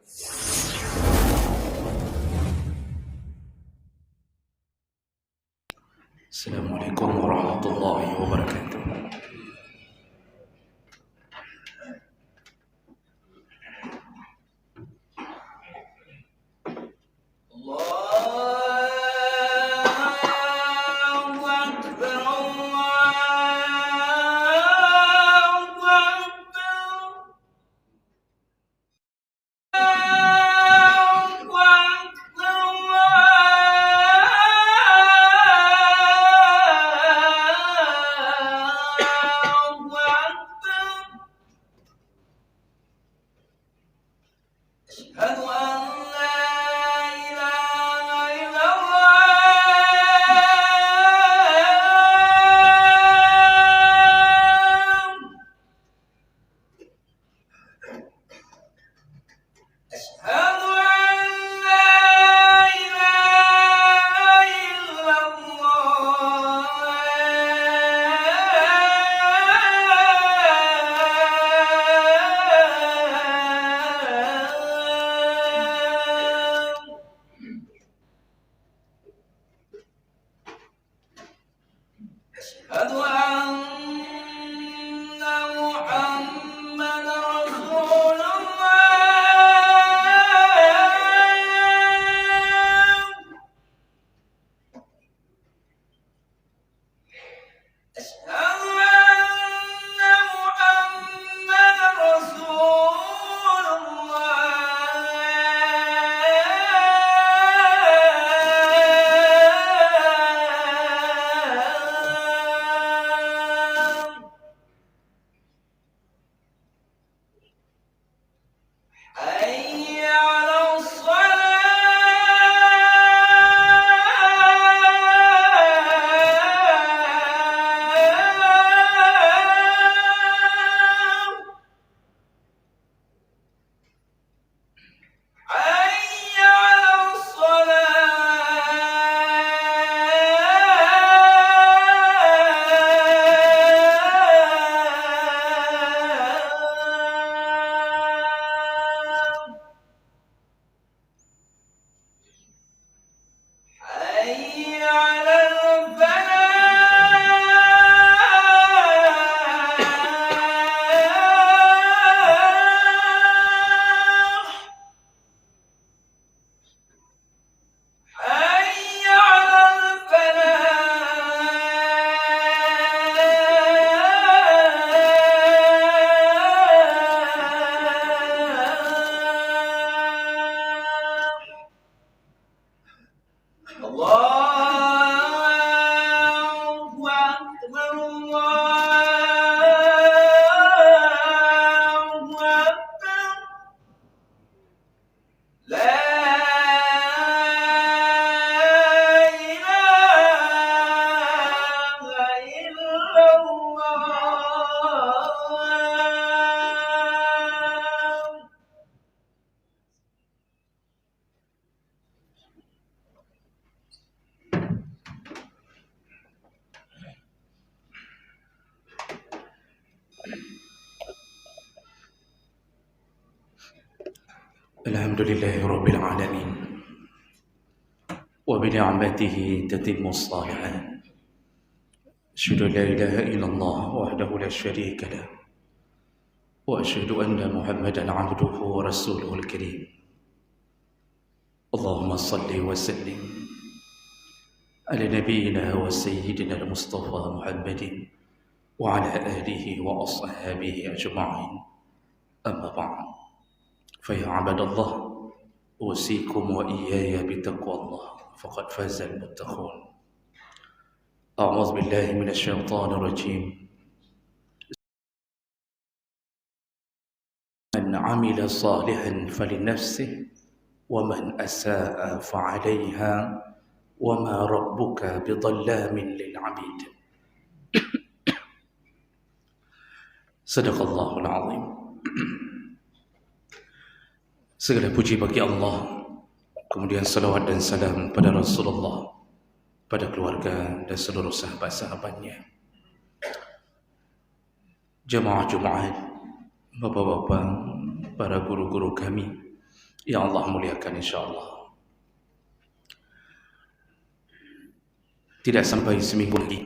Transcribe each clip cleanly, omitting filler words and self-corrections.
Assalamualaikum warahmatullahi wabarakatuh. Alhamdulillahi rabbil alamin wa bi ni'matihi tatimmu shalihat. Asyhadu an la ilaha illallah wahdahu la syarika lah wa asyhadu anna Muhammadan 'abduhu wa rasuluhul karim. Allahumma salli wa sallim ala nabiyyina wa sayyidina al-Mustafa Muhammadin wa ala alihi wa ashabihi ajma'in. Amma ba'd. فيا عباد الله أوصيكم وإياي بتقوى الله فقد فاز المتقون. أعوذ بالله من الشيطان الرجيم. من عمل صالحا فلنفسه ومن أساء فعليها وما ربك بظلام للعبيد. صدق الله العظيم. Segala puji bagi Allah, kemudian salawat dan salam pada Rasulullah, pada keluarga dan seluruh sahabat-sahabatnya. Jamaah Jumat, bapak-bapak, para guru-guru kami, yang Allah muliakan insya-Allah. Tidak sampai seminggu lagi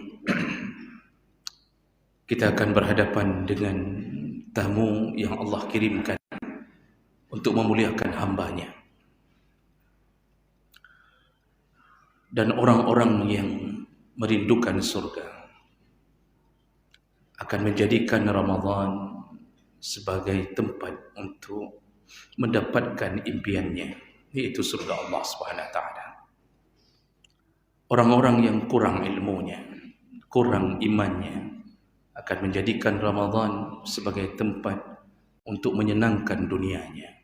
kita akan berhadapan dengan tamu yang Allah kirimkan untuk memuliakan hamba-Nya. Dan orang-orang yang merindukan surga akan menjadikan Ramadan sebagai tempat untuk mendapatkan impiannya, yaitu surga Allah Subhanahu wa taala. Orang-orang yang kurang ilmunya, kurang imannya, akan menjadikan Ramadan sebagai tempat untuk menyenangkan dunianya.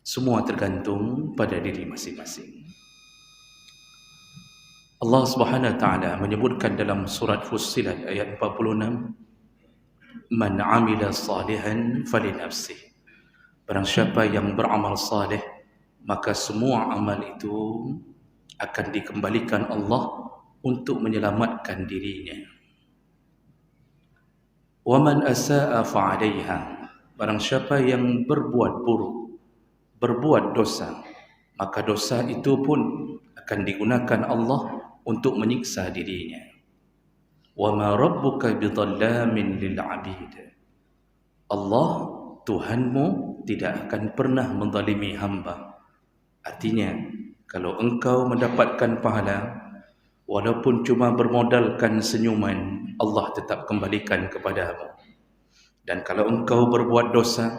Semua tergantung pada diri masing-masing. Allah Subhanahu wa taala menyebutkan dalam surat Fussilat ayat 46, "Man 'amila salihan falinafsih." Barang siapa yang beramal saleh, maka semua amal itu akan dikembalikan Allah untuk menyelamatkan dirinya. "Wa man asaa fa'alaiha." Barang siapa yang berbuat buruk, berbuat dosa, maka dosa itu pun akan digunakan Allah untuk menyiksa dirinya. "Wa ma rabbuka bidhallamin lil 'abid." Allah, Tuhanmu, tidak akan pernah menzalimi hamba. Artinya, kalau engkau mendapatkan pahala, walaupun cuma bermodalkan senyuman, Allah tetap kembalikan kepadamu. Dan kalau engkau berbuat dosa,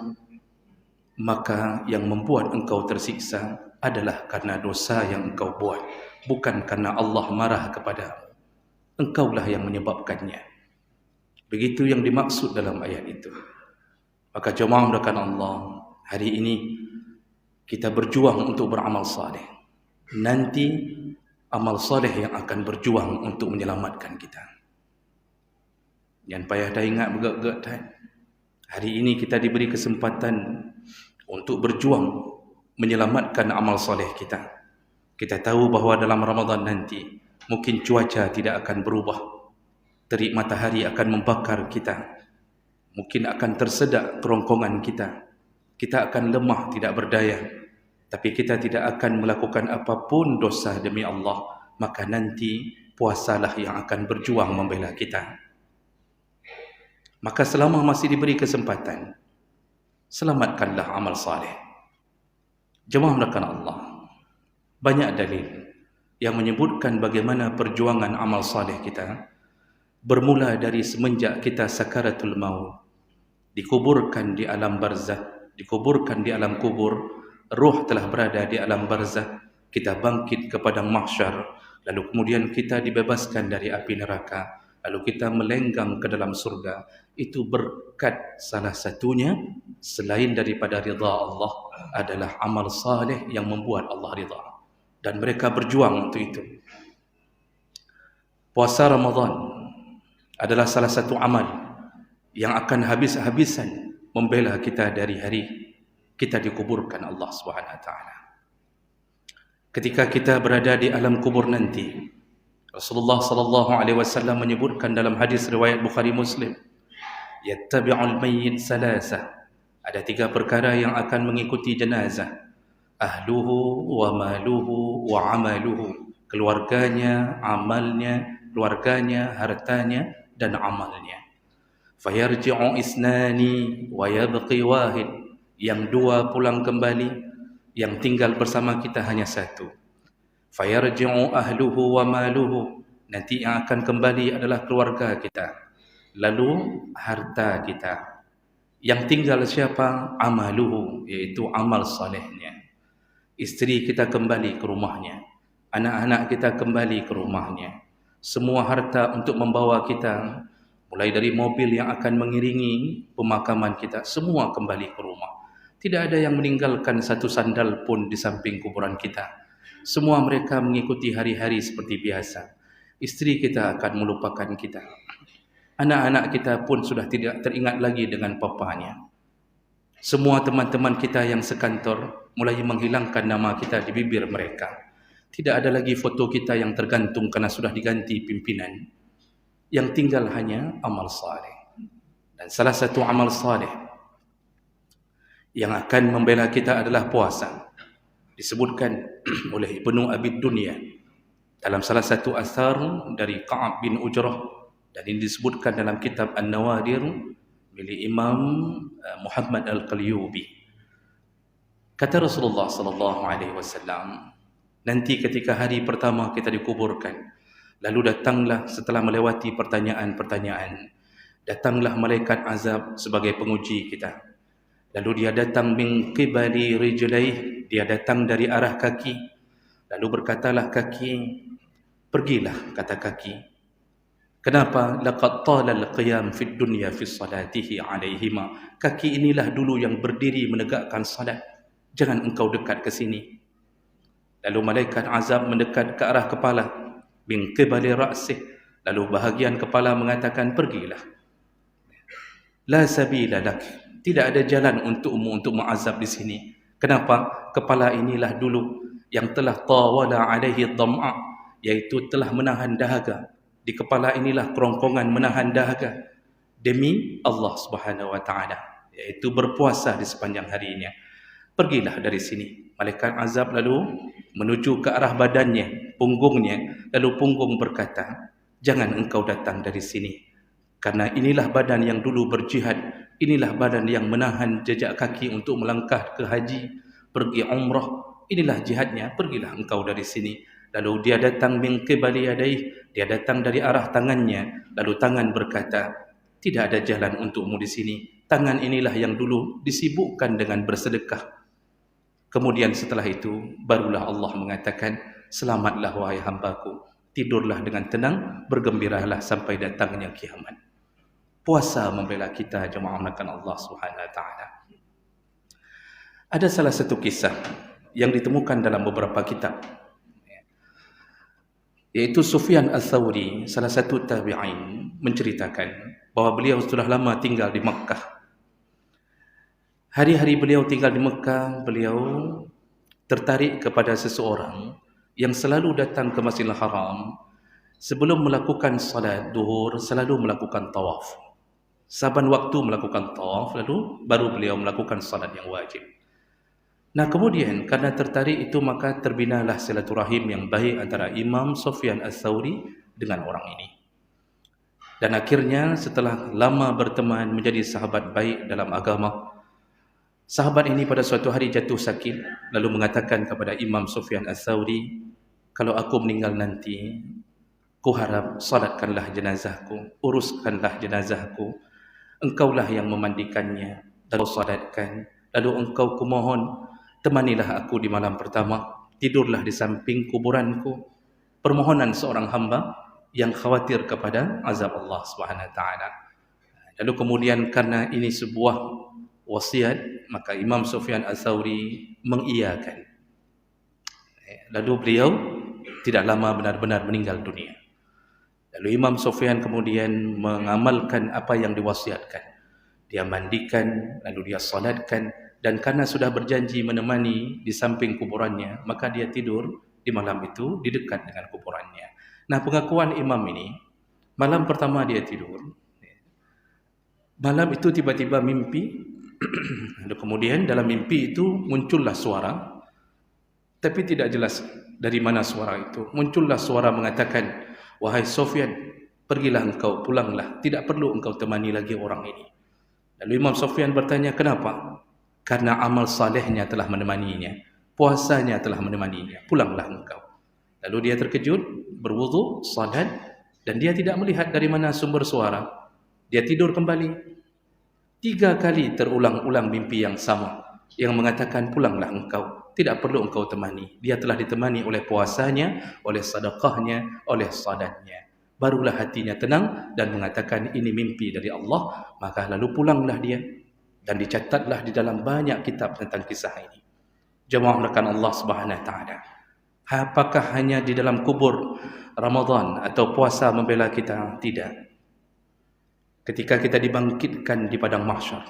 maka yang membuat engkau tersiksa adalah karena dosa yang engkau buat, bukan karena Allah marah kepadamu. Engkaulah yang menyebabkannya. Begitu yang dimaksud dalam ayat itu. Maka jemaah mudahkan Allah, hari ini kita berjuang untuk beramal saleh. Nanti amal saleh yang akan berjuang untuk menyelamatkan kita. Jangan payah dah ingat bergerak-gerak dah. Hari ini kita diberi kesempatan untuk berjuang menyelamatkan amal saleh kita. Kita tahu bahawa dalam Ramadan nanti mungkin cuaca tidak akan berubah. Terik matahari akan membakar kita. Mungkin akan tersedak kerongkongan kita. Kita akan lemah, tidak berdaya. Tapi kita tidak akan melakukan apapun dosa demi Allah. Maka nanti puasalah yang akan berjuang membela kita. Maka selama masih diberi kesempatan, selamatkanlah amal saleh. Jemaah mudahkan Allah, banyak dalil yang menyebutkan bagaimana perjuangan amal saleh kita bermula dari semenjak kita sakaratul maut, dikuburkan di alam barzakh, dikuburkan di alam kubur, ruh telah berada di alam barzakh, kita bangkit ke padang mahsyar, lalu kemudian kita dibebaskan dari api neraka, lalu kita melenggang ke dalam surga. Itu berkat salah satunya selain daripada ridha Allah adalah amal saleh yang membuat Allah ridha, dan mereka berjuang untuk itu. Puasa Ramadan adalah salah satu amal yang akan habis-habisan membela kita dari hari kita dikuburkan Allah Subhanahu wa taala. Ketika kita berada di alam kubur nanti, Rasulullah sallallahu alaihi wasallam menyebutkan dalam hadis riwayat Bukhari Muslim, yattabi'ul mayyit salasah. Ada 3 perkara yang akan mengikuti jenazah. Ahluhu wa maluhu wa amaluhu. Keluarganya, amalnya, keluarganya, hartanya dan amalnya. Fayarji'u isnani wa yabqi wahid. Yang 2 pulang kembali, yang tinggal bersama kita hanya 1. Fayarji'u ahluhu wa maluhu. Nanti yang akan kembali adalah keluarga kita, lalu harta kita. Yang tinggal siapa? Amaluhu, yaitu amal salehnya. Isteri kita kembali ke rumahnya, anak-anak kita kembali ke rumahnya. Semua harta untuk membawa kita, mulai dari mobil yang akan mengiringi pemakaman kita, semua kembali ke rumah. Tidak ada yang meninggalkan satu sandal pun di samping kuburan kita. Semua mereka mengikuti hari-hari seperti biasa. Isteri kita akan melupakan kita. Anak-anak kita pun sudah tidak teringat lagi dengan papanya. Semua teman-teman kita yang sekantor mulai menghilangkan nama kita di bibir mereka. Tidak ada lagi foto kita yang tergantung karena sudah diganti pimpinan. Yang tinggal hanya amal saleh. Dan salah satu amal saleh yang akan membela kita adalah puasa. Disebutkan oleh Ibnu Abi Dunya dalam salah satu asar dari Ka'ab bin Ujrah, dan ini disebutkan dalam kitab An-Nawadir milik Imam Muhammad Al-Qalyubi. Kata Rasulullah sallallahu alaihi wasallam, nanti ketika hari pertama kita dikuburkan, lalu datanglah setelah melewati pertanyaan-pertanyaan, datanglah malaikat azab sebagai penguji kita. Lalu dia datang min qibali rijlaih, dia datang dari arah kaki. Lalu berkatalah kaki, pergilah, kata kaki. Kenapa? Laqad tala al-qiyam fid dunya fi salatihi alaihima. Kaki inilah dulu yang berdiri menegakkan salat. Jangan engkau dekat ke sini. Lalu malaikat azab mendekat ke arah kepala, min qibali ra'sih. Lalu bahagian kepala mengatakan, pergilah. La sabila lak. Tidak ada jalan untukmu untuk mengazab di sini. Kenapa? Kepala inilah dulu yang telah tawala alaihi dham'a, yaitu telah menahan dahaga. Di kepala inilah kerongkongan menahan dahaga demi Allah Subhanahu wa taala, yaitu berpuasa di sepanjang harinya. Pergilah dari sini. Malaikat azab lalu menuju ke arah badannya, punggungnya. Lalu punggung berkata, jangan engkau datang dari sini, karena inilah badan yang dulu berjihad. Inilah badan yang menahan jejak kaki untuk melangkah ke haji, pergi umrah. Inilah jihadnya, pergilah engkau dari sini. Lalu dia datang min qibali yadayhi, dia datang dari arah tangannya. Lalu tangan berkata, tidak ada jalan untukmu di sini. Tangan inilah yang dulu disibukkan dengan bersedekah. Kemudian setelah itu barulah Allah mengatakan, selamatlah wahai hambaku, tidurlah dengan tenang, bergembiralah sampai datangnya kiamat. Puasa membela kita, jemaah makan Allah Subhanahu wa taala. Ada salah satu kisah yang ditemukan dalam beberapa kitab, yaitu Sufyan Ats-Tsauri, salah satu tabi'in, menceritakan bahwa beliau sudah lama tinggal di Mekah. Hari-hari beliau tinggal di Mekah, beliau tertarik kepada seseorang yang selalu datang ke Masjidil Haram sebelum melakukan salat duhur, selalu melakukan tawaf. Saban waktu melakukan tawaf, lalu baru beliau melakukan salat yang wajib. Nah, kemudian karena tertarik itu, maka terbinalah silaturahim yang baik antara Imam Sufyan Ats-Tsauri dengan orang ini. Dan akhirnya setelah lama berteman menjadi sahabat baik dalam agama, sahabat ini pada suatu hari jatuh sakit, lalu mengatakan kepada Imam Sufyan Ats-Tsauri, kalau aku meninggal nanti, ku harap salatkanlah jenazahku, uruskanlah jenazahku. Engkaulah yang memandikannya, lalu salatkan. Lalu engkau kumohon, temanilah aku di malam pertama, tidurlah di samping kuburanku. Permohonan seorang hamba yang khawatir kepada azab Allah Subhanahu wa taala. Lalu kemudian karena ini sebuah wasiat, maka Imam Sufyan Ats-Tsauri mengiyakan. Lalu beliau tidak lama benar-benar meninggal dunia. Lalu Imam Sufyan kemudian mengamalkan apa yang diwasiatkan. Dia mandikan, lalu dia salatkan, dan karena sudah berjanji menemani di samping kuburannya, maka dia tidur di malam itu di dekat dengan kuburannya. Nah, pengakuan imam ini, malam pertama dia tidur. Malam itu tiba-tiba mimpi. Lalu kemudian dalam mimpi itu muncullah suara, tapi tidak jelas dari mana suara itu. Muncullah suara mengatakan, wahai Sufyan, pergilah engkau, pulanglah, tidak perlu engkau temani lagi orang ini. Lalu Imam Sufyan bertanya, kenapa? Karena amal salehnya telah menemaninya, puasanya telah menemaninya, pulanglah engkau. Lalu dia terkejut, berwudu, salat, dan dia tidak melihat dari mana sumber suara. Dia tidur kembali. 3 kali terulang-ulang mimpi yang sama, yang mengatakan pulanglah engkau, tidak perlu engkau temani. Dia telah ditemani oleh puasanya, oleh sedekahnya, oleh salatnya. Barulah hatinya tenang dan mengatakan ini mimpi dari Allah, maka lalu pulanglah dia. Dan dicatatlah di dalam banyak kitab tentang kisah ini. Jemaah rekan Allah Subhanahu wa taala. Apakah hanya di dalam kubur Ramadan atau puasa membela kita? Tidak. Ketika kita dibangkitkan di padang mahsyar,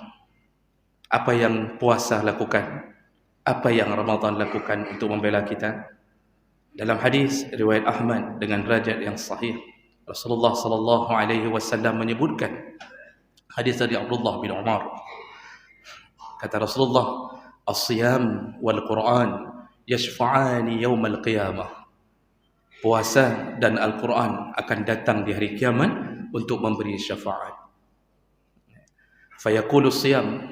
apa yang puasa lakukan? Apa yang Ramadan lakukan untuk membela kita? Dalam hadis riwayat Ahmad dengan derajat yang sahih, Rasulullah sallallahu alaihi wasallam menyebutkan, hadis dari Abdullah bin Umar, Kata Rasulullah, as-siyam wal Quran yashfa'ani yaumal qiyamah. Puasa dan Al-Quran akan datang di hari kiamat untuk memberi syafaat. Fayaqulu siyam,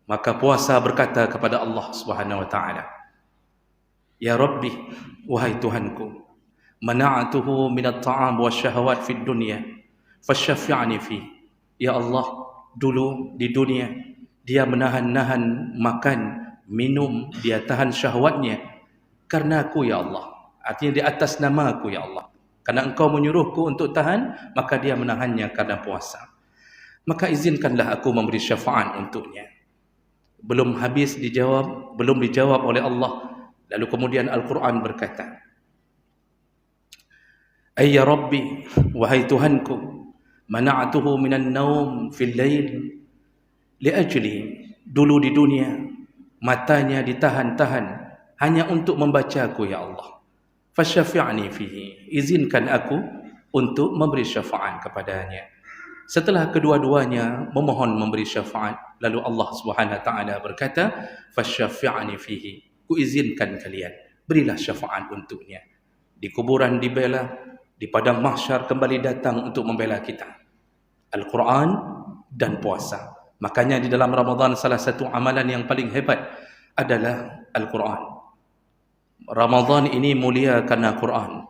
maka puasa berkata kepada Allah Subhanahu wa taala, ya Rabbi, wahai Tuhanku, mana'atuhu minat ta'am wa syahwat fid dunya fasyafi'ani fi. Ya Allah, dulu di dunia dia menahan-nahan makan, minum, dia tahan syahwatnya karena aku ya Allah. Artinya di atas nama aku ya Allah. Karena engkau menyuruhku untuk tahan, maka dia menahannya karena puasa. Maka izinkanlah aku memberi syafaat untuknya. Belum habis dijawab, belum dijawab oleh Allah. Lalu kemudian Al-Quran berkata, ay ya Rabbi, wahai Tuhanku, mana'atuhu minan naum fil lail liajli. Dulu di dunia matanya ditahan-tahan hanya untuk membacaku ya Allah. Fasyafi'ni fihi, izinkan aku untuk memberi syafaat kepadanya. Setelah kedua-duanya memohon memberi syafaat, lalu Allah Subhanahu wa taala berkata, fasyafi'ni fihi, ku izinkan kalian, berilah syafaat untuknya. Di kuburan dibela, di padang mahsyar kembali datang untuk membela kita. Al-Quran dan puasa. Makanya di dalam Ramadan salah satu amalan yang paling hebat adalah Al-Quran. Ramadan ini mulia karena Quran.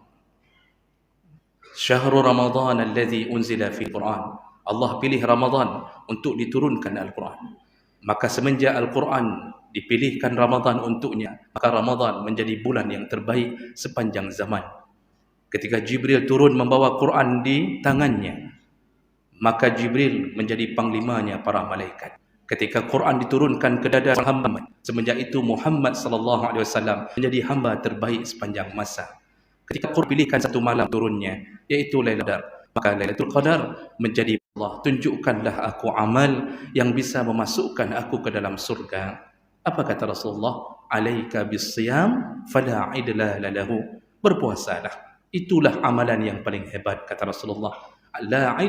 Syahrul Ramadan alladhi unzila fi Quran. Allah pilih Ramadan untuk diturunkan Al-Quran. Maka semenjak Al-Quran dipilihkan Ramadan untuknya, maka Ramadan menjadi bulan yang terbaik sepanjang zaman. Ketika Jibril turun membawa Quran di tangannya, maka Jibril menjadi panglimanya para malaikat. Ketika Quran diturunkan ke dada Muhammad, semenjak itu Muhammad sallallahu alaihi wasallam menjadi hamba terbaik sepanjang masa. Ketika Quran pilihkan satu malam turunnya, yaitu Lailatul Qadar, maka Lailatul Qadar menjadi Allah, tunjukkanlah aku amal yang bisa memasukkan aku ke dalam surga. Apa kata Rasulullah? Alaika bisiyam fala idla lahu. Berpuasalah, itulah amalan yang paling hebat, kata Rasulullah. La